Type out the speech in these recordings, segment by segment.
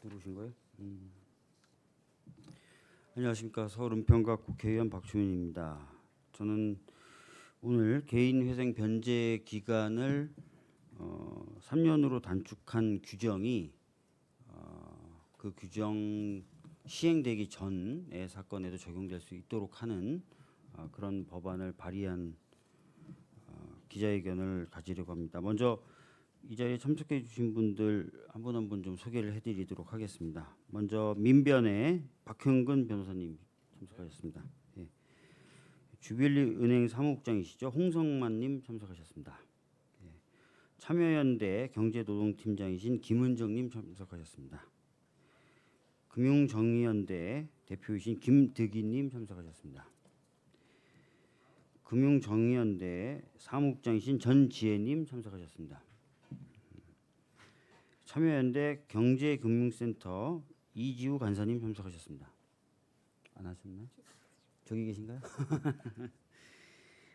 들어오신 거예요? 안녕하십니까. 서울은평갑 국회의원 박주민입니다. 저는 오늘 개인회생 변제 기간을 3년으로 단축한 규정이 그 규정 시행되기 전의 사건에도 적용될 수 있도록 하는 그런 법안을 발의한 기자회견을 가지려고 합니다. 먼저 이 자리에 참석해 주신 분들 한 분 한 분 좀 소개를 해드리도록 하겠습니다. 먼저 민변의 박형근 변호사님 참석하셨습니다. 예. 주빌리 은행 사무국장이시죠. 홍성만님 참석하셨습니다. 예. 참여연대 경제노동팀장이신 김은정님 참석하셨습니다. 금융정의연대 대표이신 김득희님 참석하셨습니다. 금융정의연대 사무국장이신 전지혜님 참석하셨습니다. 참여연대 경제금융센터 이지우 간사님 참석하셨습니다. 안 하셨나요? 저기 계신가요?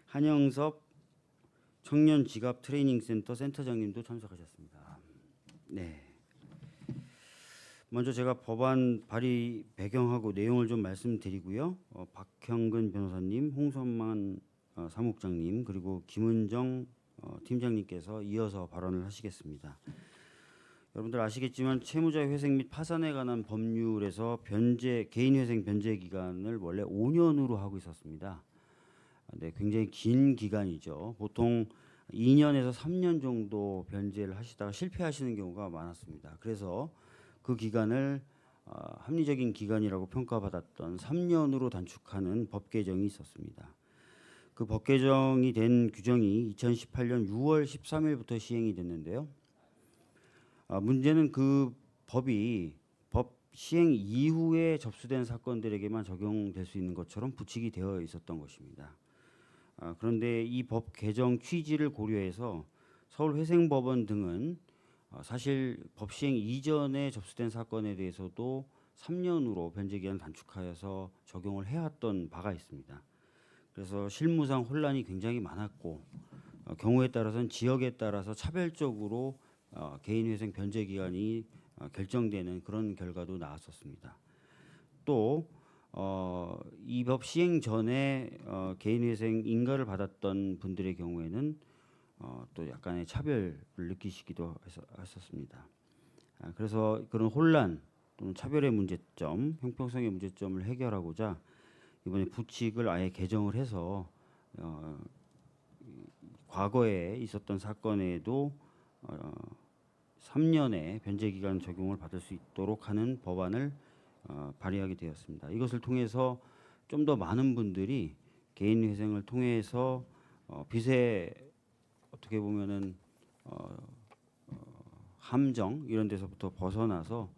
한영섭 청년지갑 트레이닝센터 센터장님도 참석하셨습니다. 네. 먼저 제가 법안 발의 배경하고 내용을 좀 말씀드리고요. 박형근 변호사님, 홍선만 사무국장님 그리고 김은정 팀장님께서 이어서 발언을 하시겠습니다. 여러분들 아시겠지만 채무자의 회생 및 파산에 관한 법률에서 개인회생 변제 기간을 원래 5년으로 하고 있었습니다. 네, 굉장히 긴 기간이죠. 보통 2년에서 3년 정도 변제를 하시다가 실패하시는 경우가 많았습니다. 그래서 그 기간을 합리적인 기간이라고 평가받았던 3년으로 단축하는 법 개정이 있었습니다. 그 법 개정이 된 규정이 2018년 6월 13일부터 시행이 됐는데요. 문제는 그 법이 법 시행 이후에 접수된 사건들에게만 적용될 수 있는 것처럼 부칙이 되어 있었던 것입니다. 그런데 이 법 개정 취지를 고려해서 서울회생법원 등은 사실 법 시행 이전에 접수된 사건에 대해서도 3년으로 변제기간을 단축하여서 적용을 해왔던 바가 있습니다. 그래서 실무상 혼란이 굉장히 많았고 경우에 따라서는 지역에 따라서 차별적으로 개인회생 변제 기간이 결정되는 그런 결과도 나왔었습니다. 또 이 법 시행 전에 개인회생 인가를 받았던 분들의 경우에는 또 약간의 차별을 느끼시기도 했었습니다. 그래서 그런 혼란 또는 차별의 문제점, 형평성의 문제점을 해결하고자 이번에 부칙을 아예 개정을 해서 과거에 있었던 사건에도 3년의 변제기간 적용을 받을 수 있도록 하는 법안을 발의하게 되었습니다. 이것을 통해서 좀 더 많은 분들이 개인회생을 통해서 빚에 어떻게 보면은 함정 이런 데서부터 벗어나서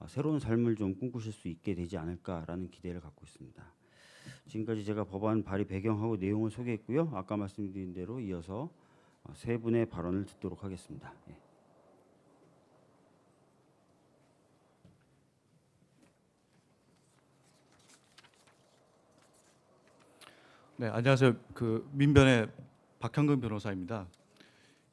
새로운 삶을 좀 꿈꾸실 수 있게 되지 않을까라는 기대를 갖고 있습니다. 지금까지 제가 법안 발의 배경하고 내용을 소개했고요. 아까 말씀드린 대로 이어서 세 분의 발언을 듣도록 하겠습니다. 예. 네, 안녕하세요. 그 민변의 박형근 변호사입니다.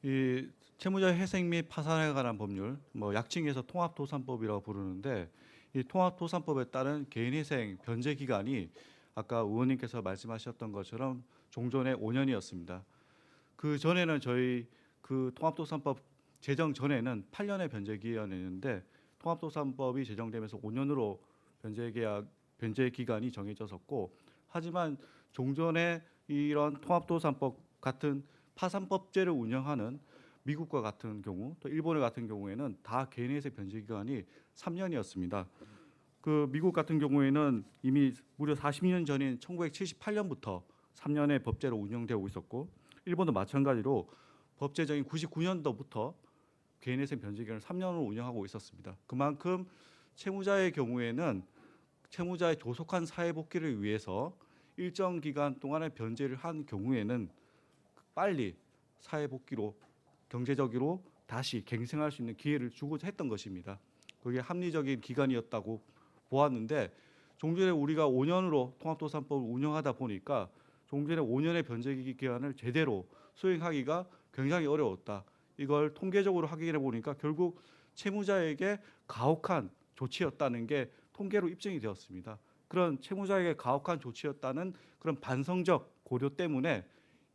이 채무자 회생 및 파산에 관한 법률, 뭐 약칭해서 통합도산법이라고 부르는데, 이 통합도산법에 따른 개인회생 변제 기간이 아까 의원님께서 말씀하셨던 것처럼 종전에 5년이었습니다. 그 전에는 저희 그 통합도산법 제정 전에는 8년의 변제 기간이었는데, 통합도산법이 제정되면서 5년으로 변제 기간이 정해졌었고, 하지만 종전에 이런 통합도산법 같은 파산법제를 운영하는 미국과 같은 경우, 또 일본 같은 경우에는 다 개인회생 변제 기간이 3년이었습니다. 그 미국 같은 경우에는 이미 무려 40년 전인 1978년부터 3년의 법제로 운영되고 있었고, 일본도 마찬가지로 법 제정인 99년도부터 개인회생 변제 기간을 3년으로 운영하고 있었습니다. 그만큼 채무자의 경우에는 채무자의 조속한 사회 복귀를 위해서 일정 기간 동안의 변제를 한 경우에는 빨리 사회 복귀로 경제적으로 다시 갱생할 수 있는 기회를 주고자 했던 것입니다. 그게 합리적인 기간이었다고 보았는데, 종전에 우리가 5년으로 통합도산법을 운영하다 보니까 종전에 5년의 변제 기간을 제대로 수행하기가 굉장히 어려웠다. 이걸 통계적으로 확인해 보니까 결국 채무자에게 가혹한 조치였다는 게 통계로 입증이 되었습니다. 그런 채무자에게 가혹한 조치였다는 그런 반성적 고려 때문에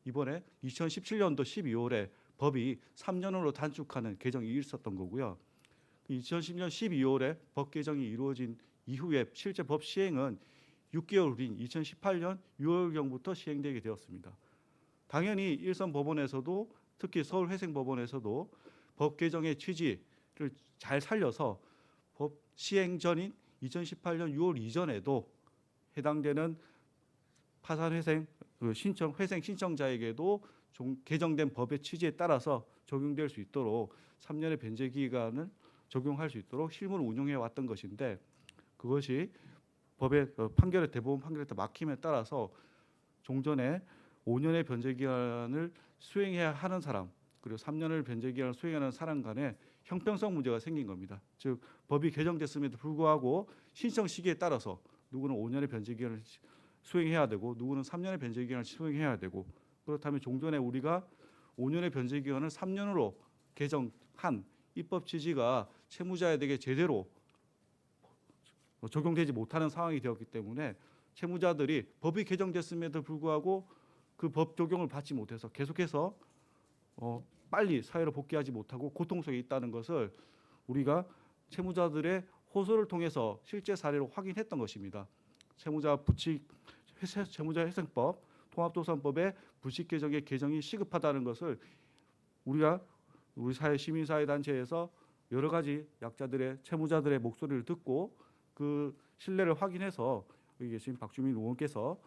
이번에 2017년도 12월에 법이 3년으로 단축하는 개정이 있었던 거고요. 2010년 12월에 법 개정이 이루어진 이후에 실제 법 시행은 6개월 후인 2018년 6월경부터 시행되게 되었습니다. 당연히 일선 법원에서도 특히 서울회생법원에서도 법 개정의 취지를 잘 살려서 법 시행 전인 2018년 6월 이전에도 해당되는 파산회생 회생 신청자에게도 개정된 법의 취지에 따라서 적용될 수 있도록 3년의 변제 기간을 적용할 수 있도록 실무를 운영해 왔던 것인데 그것이 법의 대법원 판결에 막힘에 따라서 종전에 5년의 변제 기간을 수행해야 하는 사람 그리고 3년을 변제 기간을 수행하는 사람 간에 형평성 문제가 생긴 겁니다. 즉 법이 개정됐음에도 불구하고 신청 시기에 따라서 누구는 5년의 변제 기간을 수행해야 되고 누구는 3년의 변제 기간을 수행해야 되고 그렇다면 종전에 우리가 5년의 변제 기간을 3년으로 개정한 입법 취지가 채무자에게 제대로 적용되지 못하는 상황이 되었기 때문에 채무자들이 법이 개정됐음에도 불구하고 그 법 적용을 받지 못해서 계속해서 빨리 사회로 복귀하지 못하고 고통 속에 있다는 것을 우리가 채무자들의 호소를 통해서 실제 사례로 확인했던 것입니다. 채무자회생법, 통합도산법의 부칙 개정의 개정이 시급하다는 것을 우리가 우리 사회 시민사회 단체에서 여러 가지 약자들의 채무자들의 목소리를 듣고 그 신뢰를 확인해서 여기 계신 박주민 의원께서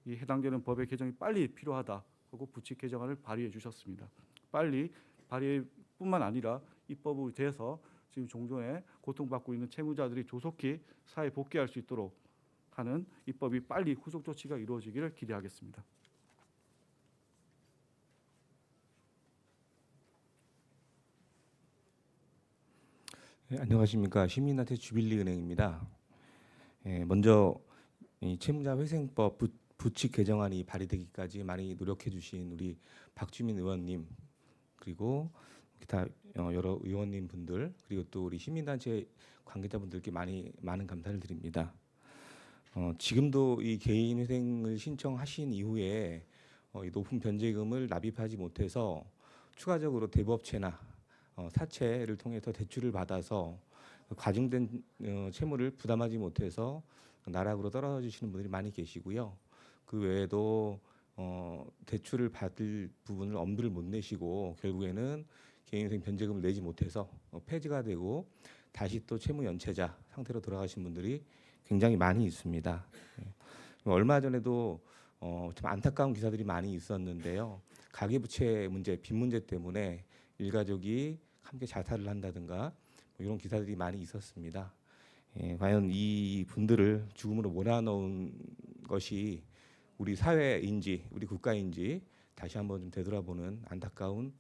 이 해당되는 법의 개정이 빨리 필요하다 하고 부칙 개정안을 발의해 주셨습니다. 빨리 발의뿐만 아니라 입법이 돼서 지금 종전에 고통받고 있는 채무자들이 조속히 사회에 복귀할 수 있도록 하는 입법이 빨리 후속 조치가 이루어지기를 기대하겠습니다. 네, 안녕하십니까. 시민단체 주빌리은행입니다. 먼저 이 채무자회생법 부칙 개정안이 발의되기까지 많이 노력해 주신 우리 박주민 의원님 그리고 기타 여러 의원님 분들 그리고 또 우리 시민단체 관계자분들께 많은 감사를 드립니다. 지금도 이 개인회생을 신청하신 이후에 이 높은 변제금을 납입하지 못해서 추가적으로 대부업체나 사채를 통해서 대출을 받아서 과중된 채무를 부담하지 못해서 나락으로 떨어지시는 분들이 많이 계시고요. 그 외에도 대출을 받을 부분을 엄두를 못 내시고 결국에는 개인회생 변제금을 내지 못해서 폐지가 되고 다시 또 채무 연체자 상태로 돌아가신 분들이 굉장히 많이 있습니다. 얼마 전에도 좀 안타까운 기사들이 많이 있었는데요. 가계부채 문제, 빚 문제 때문에 일가족이 함께 자살을 한다든가 이런 기사들이 많이 있었습니다. 과연 이 분들을 죽음으로 몰아넣은 것이 우리 사회인지 우리 국가인지 다시 한번 좀 되돌아보는 안타까운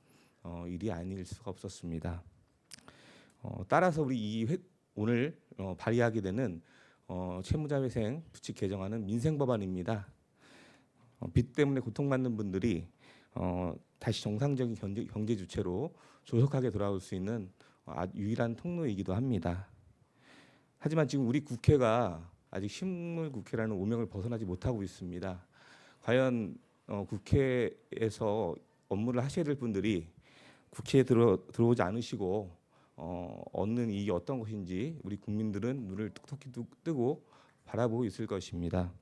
일이 아닐 수가 없었습니다. 따라서 우리 오늘 발의하게 되는 채무자회생 부칙 개정안은 민생법안입니다. 빚 때문에 고통받는 분들이 다시 정상적인 경제 주체로 조속하게 돌아올 수 있는 유일한 통로이기도 합니다. 하지만 지금 우리 국회가 아직 식물 국회라는 오명을 벗어나지 못하고 있습니다. 과연 국회에서 업무를 하셔야 될 분들이 국회에 들어오지 않으시고 얻는 이익이 어떤 것인지 우리 국민들은 눈을 톡톡히 뜨고 바라보고 있을 것입니다.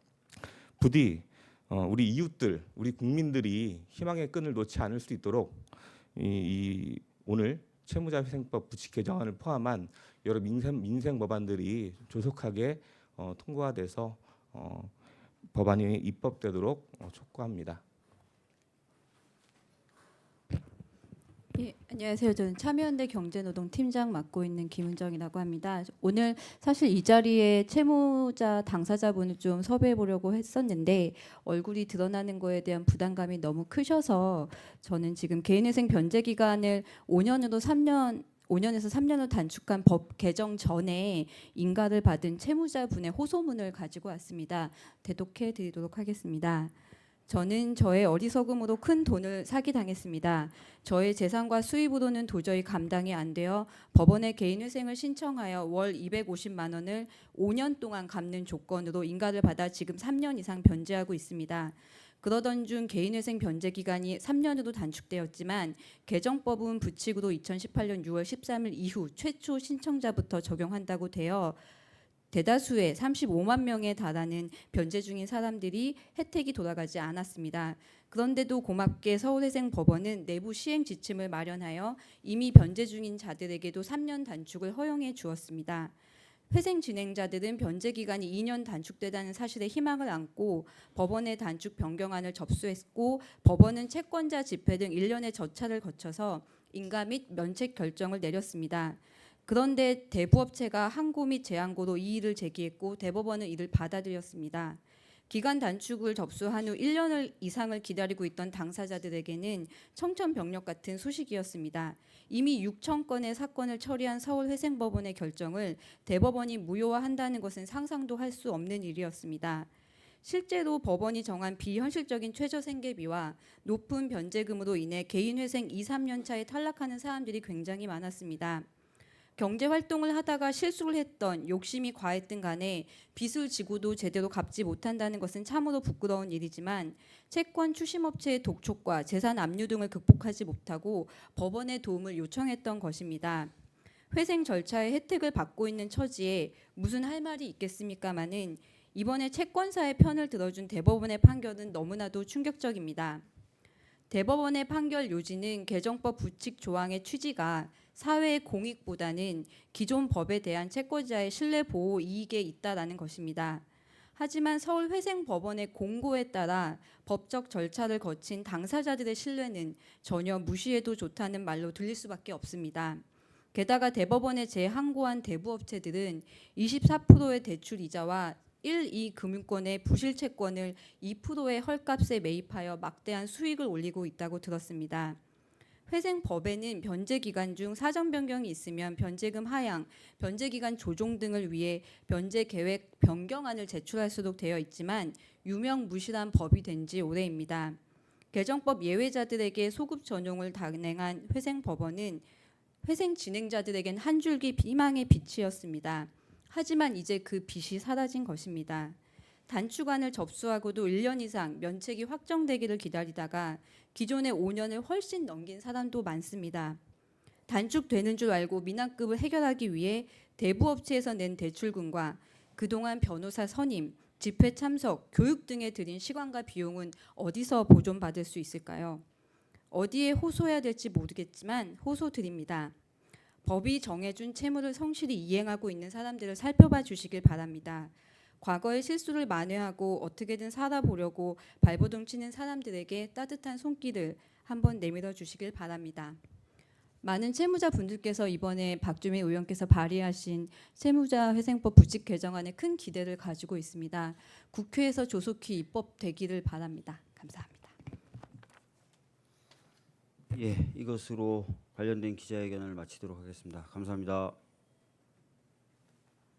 부디 우리 이웃들, 우리 국민들이 희망의 끈을 놓지 않을 수 있도록 오늘 채무자회생법 부칙 개정안을 포함한 여러 민생 법안들이 조속하게 통과가 돼서 법안이 입법되도록 촉구합니다. 예, 안녕하세요. 저는 참여연대 경제노동팀장 맡고 있는 김은정이라고 합니다. 오늘 사실 이 자리에 채무자 당사자분을 좀 섭외해 보려고 했었는데 얼굴이 드러나는 거에 대한 부담감이 너무 크셔서 저는 지금 개인회생 변제 기간을 5년에서 3년으로 단축한 법 개정 전에 인가를 받은 채무자분의 호소문을 가지고 왔습니다. 대독해 드리도록 하겠습니다. 저는 저의 어리석음으로 큰 돈을 사기당했습니다. 저의 재산과 수입으로는 도저히 감당이 안 되어 법원에 개인회생을 신청하여 월 250만 원을 5년 동안 갚는 조건으로 인가를 받아 지금 3년 이상 변제하고 있습니다. 그러던 중 개인회생 변제 기간이 3년으로 단축되었지만 개정법은 부칙으로 2018년 6월 13일 이후 최초 신청자부터 적용한다고 되어 대다수의 35만 명에 달하는 변제 중인 사람들이 혜택이 돌아가지 않았습니다. 그런데도 고맙게 서울회생법원은 내부 시행 지침을 마련하여 이미 변제 중인 자들에게도 3년 단축을 허용해 주었습니다. 회생 진행자들은 변제 기간이 2년 단축되다는 사실에 희망을 안고 법원에 단축 변경안을 접수했고 법원은 채권자 집회 등 일련의 절차를 거쳐서 인가 및 면책 결정을 내렸습니다. 그런데 대부업체가 항고 및 재항고로 이의를 제기했고 대법원은 이를 받아들였습니다. 기간 단축을 접수한 후 1년 이상을 기다리고 있던 당사자들에게는 청천벽력 같은 소식이었습니다. 이미 6천 건의 사건을 처리한 서울회생법원의 결정을 대법원이 무효화한다는 것은 상상도 할 수 없는 일이었습니다. 실제로 법원이 정한 비현실적인 최저생계비와 높은 변제금으로 인해 개인회생 2, 3년 차에 탈락하는 사람들이 굉장히 많았습니다. 경제활동을 하다가 실수를 했던 욕심이 과했든 간에 빚을 지고도 제대로 갚지 못한다는 것은 참으로 부끄러운 일이지만 채권 추심업체의 독촉과 재산 압류 등을 극복하지 못하고 법원의 도움을 요청했던 것입니다. 회생 절차의 혜택을 받고 있는 처지에 무슨 할 말이 있겠습니까마는 이번에 채권사의 편을 들어준 대법원의 판결은 너무나도 충격적입니다. 대법원의 판결 요지는 개정법 부칙 조항의 취지가 사회의 공익보다는 기존 법에 대한 채권자의 신뢰 보호 이익에 있다라는 것입니다. 하지만 서울회생법원의 공고에 따라 법적 절차를 거친 당사자들의 신뢰는 전혀 무시해도 좋다는 말로 들릴 수밖에 없습니다. 게다가 대법원에 재항고한 대부업체들은 24%의 대출 이자와 1, 2 금융권의 부실 채권을 2%의 헐값에 매입하여 막대한 수익을 올리고 있다고 들었습니다. 회생법에는 변제 기간 중 사정 변경이 있으면 변제금 하향, 변제 기간 조정 등을 위해 변제 계획 변경안을 제출할수록 되어 있지만 유명무실한 법이 된 지 오래입니다. 개정법 예외자들에게 소급 전용을 단행한 회생법원은 회생 진행자들에겐 한 줄기 희망의 빛이었습니다. 하지만 이제 그 빛이 사라진 것입니다. 단축안을 접수하고도 1년 이상 면책이 확정되기를 기다리다가 기존의 5년을 훨씬 넘긴 사람도 많습니다. 단축되는 줄 알고 미납급을 해결하기 위해 대부업체에서 낸 대출금과 그동안 변호사 선임, 집회 참석, 교육 등에 들인 시간과 비용은 어디서 보존받을 수 있을까요? 어디에 호소해야 될지 모르겠지만 호소드립니다. 법이 정해준 채무를 성실히 이행하고 있는 사람들을 살펴봐 주시길 바랍니다. 과거의 실수를 만회하고 어떻게든 살아보려고 발버둥 치는 사람들에게 따뜻한 손길을 한번 내밀어 주시길 바랍니다. 많은 채무자 분들께서 이번에 박주민 의원께서 발의하신 채무자 회생법 부칙 개정안에 큰 기대를 가지고 있습니다. 국회에서 조속히 입법되기를 바랍니다. 감사합니다. 예, 이것으로 관련된 기자회견을 마치도록 하겠습니다. 감사합니다.